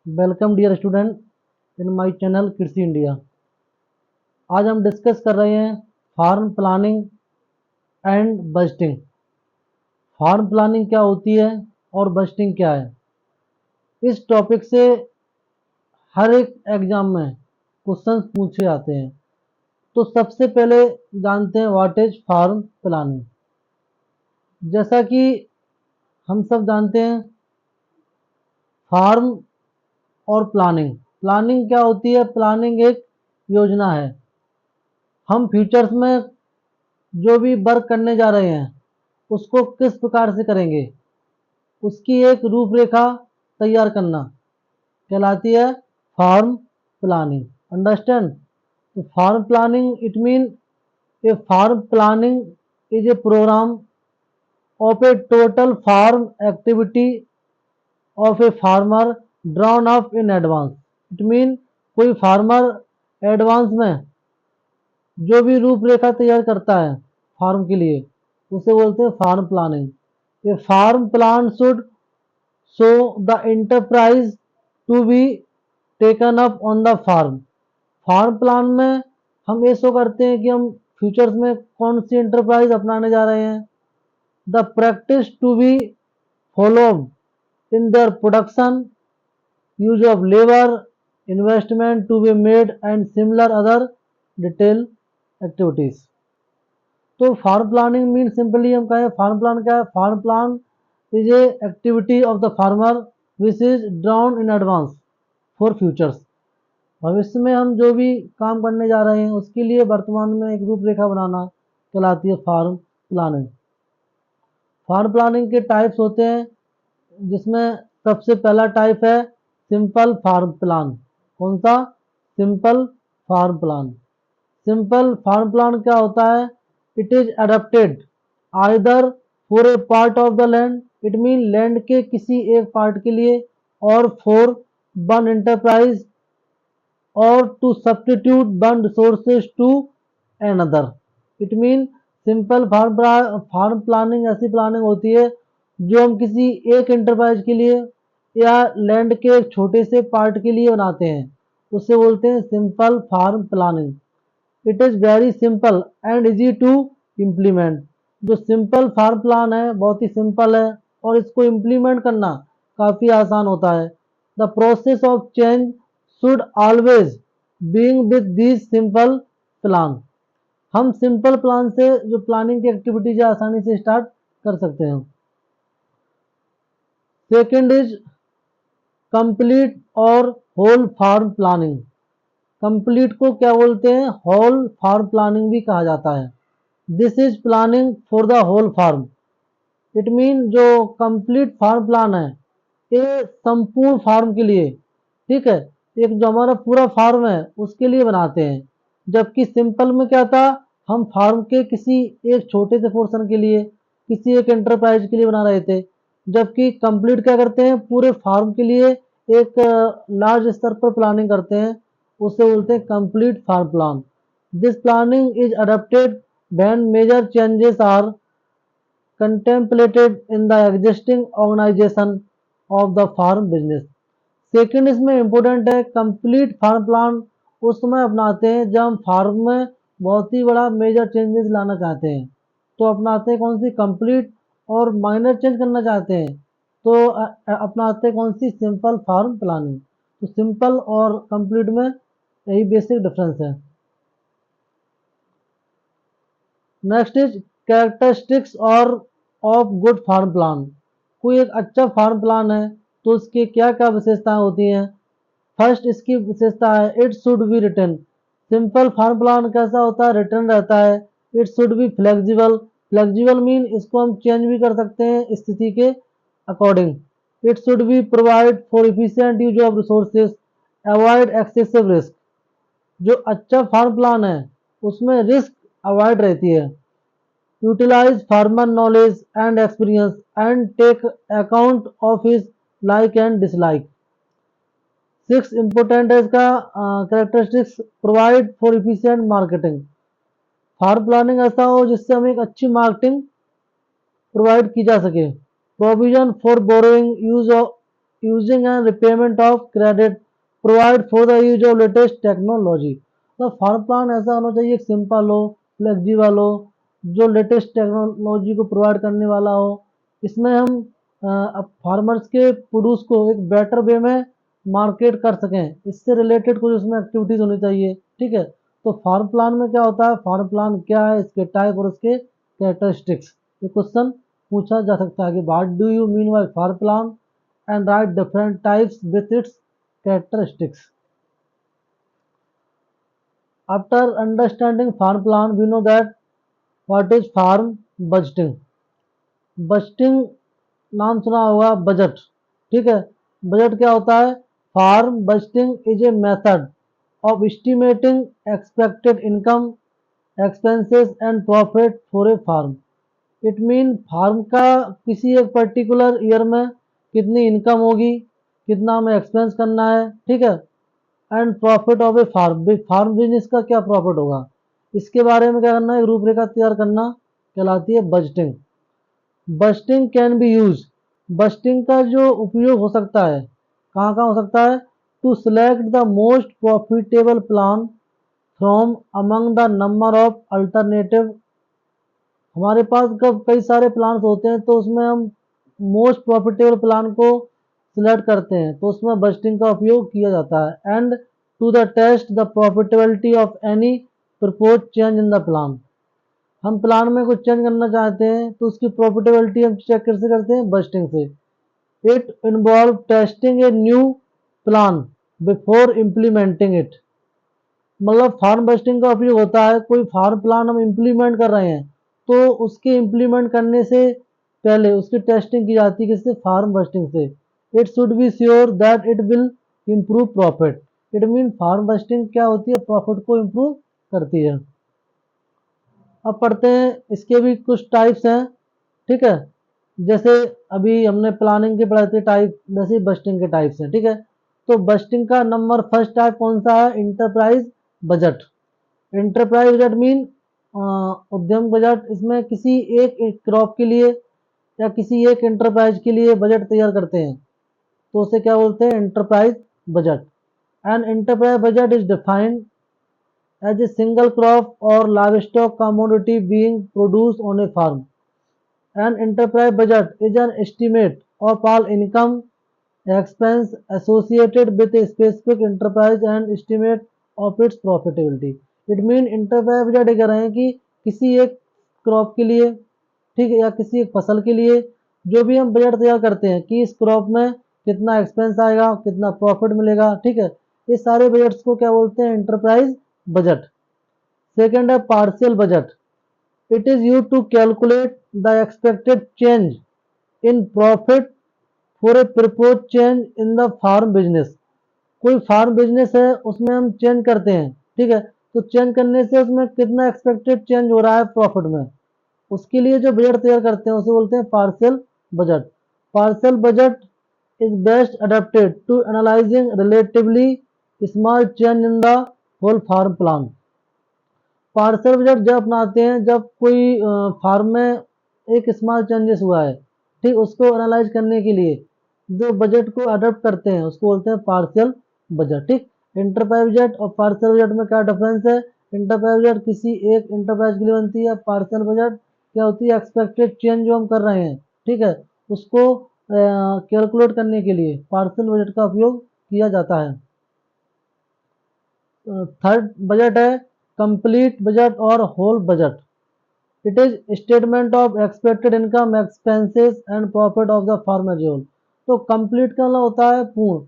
Welcome dear student in my channel Krishi India. आज हम discuss कर रहे हैं farm planning and budgeting. Farm planning क्या होती है और बजटिंग क्या है। इस टॉपिक से हर एक एग्जाम में क्वेश्चंस पूछे जाते हैं। तो सबसे पहले जानते हैं व्हाट इज फार्म प्लानिंग। जैसा कि हम सब जानते हैं, फार्म और प्लानिंग प्लानिंग क्या होती है। प्लानिंग एक योजना है। हम फ्यूचर्स में जो भी वर्क करने जा रहे हैं उसको किस प्रकार से करेंगे, उसकी एक रूपरेखा तैयार करना कहलाती है फार्म प्लानिंग। अंडरस्टैंड। तो farm planning it mean a farm planning is a program of a total farm activity of a farmer drawn up in advance. It mean कोई फार्मर एडवांस में जो भी रूपरेखा तैयार करता है फार्म के लिए उसे बोलते हैं farm planning. A farm plan should show the enterprise to be taken up on the farm. Farm plan में हम ये शो करते हैं कि हम फ्यूचर्स में कौन सी एंटरप्राइज अपनाने जा रहे हैं। The practice to be followed in their production, use of labour, investment to be made and similar other detail activities. तो फार्म प्लानिंग मीन सिंपली हम कहें फार्म प्लान क्या है। Farm plan is a activity of the farmer which is drawn in advance for futures. भविष्य में हम जो भी काम करने जा रहे हैं उसके लिए वर्तमान में एक रूपरेखा बनाना कहलाती है फार्म प्लानिंग। फार्म प्लानिंग के टाइप्स होते हैं, जिसमें सबसे पहला टाइप है सिंपल फार्म प्लान। कौन सा? Simple farm plan. Simple farm plan क्या होता है? It is adapted either for a part of the land, it mean land के किसी एक पार्ट के लिए, और फॉर वन एंटरप्राइज, और to substitute one resources to another. It mean simple farm planning ऐसी प्लानिंग होती है जो हम किसी एक एंटरप्राइज के लिए या लैंड के एक छोटे से पार्ट के लिए बनाते हैं, उसे बोलते हैं simple farm planning. It is very simple and easy to implement. जो सिंपल फार्म प्लान है बहुत ही सिंपल है और इसको इम्प्लीमेंट करना काफ़ी आसान होता है। The process of change should always being with this simple plan. हम सिंपल प्लान से जो प्लानिंग की एक्टिविटीज है आसानी से स्टार्ट कर सकते हैं। सेकेंड इज कंप्लीट और होल फार्म प्लानिंग। कंप्लीट को क्या बोलते हैं? होल फार्म प्लानिंग भी कहा जाता है। This is planning for the whole farm. It mean जो कंप्लीट फार्म प्लान है ये संपूर्ण फार्म के लिए, ठीक है, एक जो हमारा पूरा फार्म है उसके लिए बनाते हैं। जबकि सिंपल में क्या था, हम फार्म के किसी एक छोटे से पोर्शन के लिए, किसी एक एंटरप्राइज के लिए बना रहे थे। जबकि कंप्लीट क्या करते हैं, पूरे फार्म के लिए एक लार्ज स्तर पर प्लानिंग करते हैं, उसे बोलते हैं complete farm plan. This planning is adapted when major changes are contemplated in the existing organization of the farm business। Second इसमें इम्पोर्टेंट है, कंप्लीट फार्म प्लान उस समय अपनाते हैं जब हम फार्म में बहुत ही बड़ा मेजर चेंजेस लाना चाहते हैं, तो अपनाते हैं कौन सी? कंप्लीट। और माइनर चेंज करना चाहते हैं तो अपनाते हैं कौन सी? Simple farm planning. तो सिंपल और कंप्लीट में यही बेसिक डिफरेंस है। नेक्स्ट इज कैरेक्टरिस्टिक्स और ऑफ गुड फार्म प्लान। कोई एक अच्छा फार्म प्लान है तो उसकी क्या क्या विशेषताएं होती हैं। फर्स्ट इसकी विशेषता है it should be written. Simple farm plan कैसा होता है? रिटर्न रहता है। It should be flexible. Flexible mean इसको हम चेंज भी कर सकते हैं स्थिति के according. It should be provide for efficient use of resources, avoid excessive risk. जो अच्छा फार्म प्लान है उसमें रिस्क अवॉइड रहती है। Utilize farmer knowledge and experience and take account of his like and dislike. Six important है इसका characteristics, provide for efficient marketing. Farm planning ऐसा हो जिससे हमें एक अच्छी मार्केटिंग प्रोवाइड की जा सके। Provision for borrowing, use of using and repayment of credit, provide for the use of latest technology। तो फार्म प्लान ऐसा होना चाहिए, एक सिंपल हो, फ्लेक्सिबल हो, जो लेटेस्ट टेक्नोलॉजी को प्रोवाइड करने वाला हो। इसमें हम अब फार्मर्स के प्रोड्यूस को एक बेटर वे में मार्केट कर सकें, इससे रिलेटेड कुछ उसमें एक्टिविटीज होनी चाहिए। ठीक है, तो फार्म प्लान में क्या होता है, फार्म प्लान क्या है, इसके टाइप और उसके कैरेक्टरिस्टिक्स, ये क्वेश्चन पूछा जा सकता है कि what do you mean by farm plan and write different types with its characteristics. After understanding farm plan, we know that what is farm budgeting। Budgeting नाम सुना होगा, बजट। ठीक है, बजट क्या होता है, farm budgeting is a method of estimating expected income, expenses and profit for a farm. It mean farm का किसी एक पर्टिकुलर ईयर में कितनी इनकम होगी, कितना हमें एक्सपेंस करना है। ठीक है, and profit of a farm, farm business का क्या प्रॉफिट होगा, इसके बारे में क्या करना है, रूपरेखा तैयार करना कहलाती है budgeting. Budgeting can be use, budgeting का जो उपयोग हो सकता है, कहाँ कहाँ हो सकता है, to select the most profitable plan from among the number of alternative. हमारे पास कब कई सारे प्लान होते हैं, तो उसमें हम मोस्ट प्रॉफिटेबल प्लान को सिलेक्ट करते हैं, तो उसमें बजटिंग का उपयोग किया जाता है। And to the test the profitability of any propose change in the plan. हम प्लान में कुछ चेंज करना चाहते हैं, तो उसकी प्रॉफिटेबिलिटी हम चेक कैसे करते हैं, बजटिंग से। It involve tasting a new plan before implementing it. मतलब फार्म बजटिंग का उपयोग होता है, कोई फार्म प्लान हम इम्प्लीमेंट कर रहे हैं, तो उसके इम्प्लीमेंट करने से पहले उसकी टेस्टिंग की जाती है, किससे, फार्म बजटिंग से। It should be sure that it will improve profit. It mean farm budgeting क्या होती है, प्रॉफिट को इम्प्रूव करती है। अब पढ़ते हैं, इसके भी कुछ टाइप्स हैं। ठीक है, जैसे अभी हमने प्लानिंग के पढ़ाई थे टाइप, वैसे ही बजटिंग के टाइप्स हैं। ठीक है, तो बजटिंग का नंबर फर्स्ट टाइप कौन सा है, enterprise budget. Enterprise budget mean उद्यम बजट। इसमें किसी एक क्रॉप के लिए या किसी एक एंटरप्राइज के लिए बजट तैयार करते हैं, तो उसे क्या बोलते हैं, enterprise budget. And enterprise budget is defined as a single crop or livestock commodity being produced on a farm. An enterprise budget is an estimate of all income, expense associated with a specific enterprise and estimate of its profitability. It mean enterprise budget ये कह रहे हैं कि किसी एक crop के लिए, ठीक है, या किसी एक फसल के लिए जो भी हम बजट तैयार करते हैं कि इस क्रॉप में कितना एक्सपेंस आएगा, कितना प्रॉफिट मिलेगा। ठीक है, ये सारे बजट्स को क्या बोलते हैं, एंटरप्राइज बजट। सेकेंड है partial budget. It is use to calculate the expected change in profit for a propose change in the farm business. कोई फार्म बिजनेस है, उसमें हम चेंज करते हैं। ठीक है, तो चेंज करने से उसमें कितना एक्सपेक्टेड चेंज हो रहा है प्रॉफिट में, उसके लिए जो बजट तैयार करते हैं उसे बोलते हैं partial budget. Partial budget is best adapted to analysing relatively small change in the whole farm plan. Partial budget जब अपनाते हैं जब कोई फार्म में एक स्मॉल चेंजेस हुआ है, ठीक, उसको एनालाइज करने के लिए जो बजट को अडॉप्ट करते हैं उसको बोलते हैं पार्शियल बजट। ठीक, इंटरप्राइज बजट और पार्शियल बजट में क्या डिफरेंस है, इंटरप्राइज बजट किसी एक इंटरप्राइज के लिए बनती है, पार्शियल बजट क्या होती है, एक्सपेक्टेड चेंज जो हम कर रहे हैं, ठीक है, उसको कैलकुलेट करने के लिए पार्शियल बजट का उपयोग किया जाता है। थर्ड बजट है कंप्लीट बजट और whole budget. It is statement of expected income, expenses and profit of the farm as whole. तो कंप्लीट का मतलब होता है पूर्ण,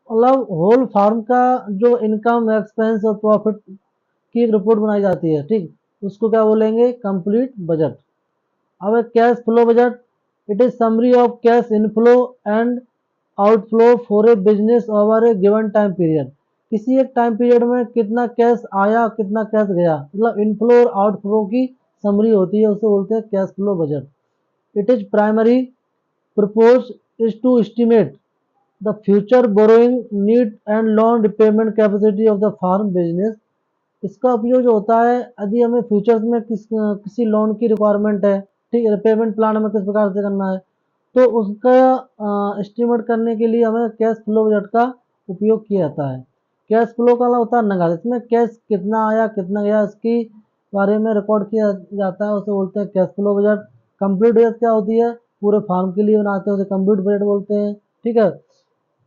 मतलब होल फार्म का जो इनकम, एक्सपेंस और प्रॉफिट की एक रिपोर्ट बनाई जाती है, ठीक, उसको क्या बोलेंगे, कंप्लीट बजट। अब cash flow budget. It is summary of cash inflow and outflow for a business over A given time period. किसी एक टाइम पीरियड में कितना कैश आया, कितना कैश गया, मतलब इनफ्लो और आउटफ्लो की समरी होती है, उसे बोलते हैं cash flow budget. It is primary purpose is to estimate the future borrowing need and loan repayment capacity of the farm business. इसका उपयोग जो होता है, यदि हमें फ्यूचर्स में किसी लोन की रिक्वायरमेंट है, ठीक है, रिपेमेंट प्लान हमें किस प्रकार से करना है, तो उसका एस्टिमेट करने के लिए हमें कैश फ्लो बजट का उपयोग किया जाता है। कैश फ्लो का होता है नगद, इसमें कैश कितना आया कितना गया इसकी बारे में रिकॉर्ड किया जाता है, उसे बोलते हैं cash flow budget. Complete budget क्या होती है, पूरे फार्म के लिए बनाते हैं, उसे कंप्लीट बजट बोलते हैं, ठीक है।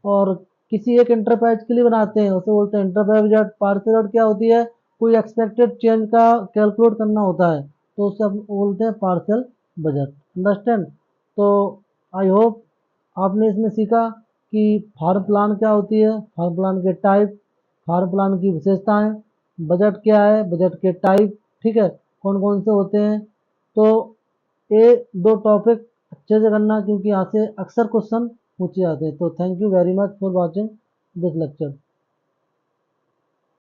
और किसी एक इंटरप्राइज के लिए बनाते हैं, उसे बोलते हैं इंटरप्राइज बजट। पार्सल बजट क्या होती है, कोई एक्सपेक्टेड चेंज का कैलकुलेट करना होता है, तो उसे हम बोलते हैं पार्सल बजट। अंडरस्टैंड। तो आई होप आपने इसमें सीखा कि फार्म प्लान क्या होती है, फार्म प्लान के टाइप, फार्म प्लान की विशेषताएं, बजट क्या है, बजट के टाइप, ठीक है, कौन कौन से होते हैं। तो ये दो टॉपिक अच्छे से करना, क्योंकि यहाँ से अक्सर क्वेश्चन पूछे जाते हैं। तो thank you very much for watching this lecture.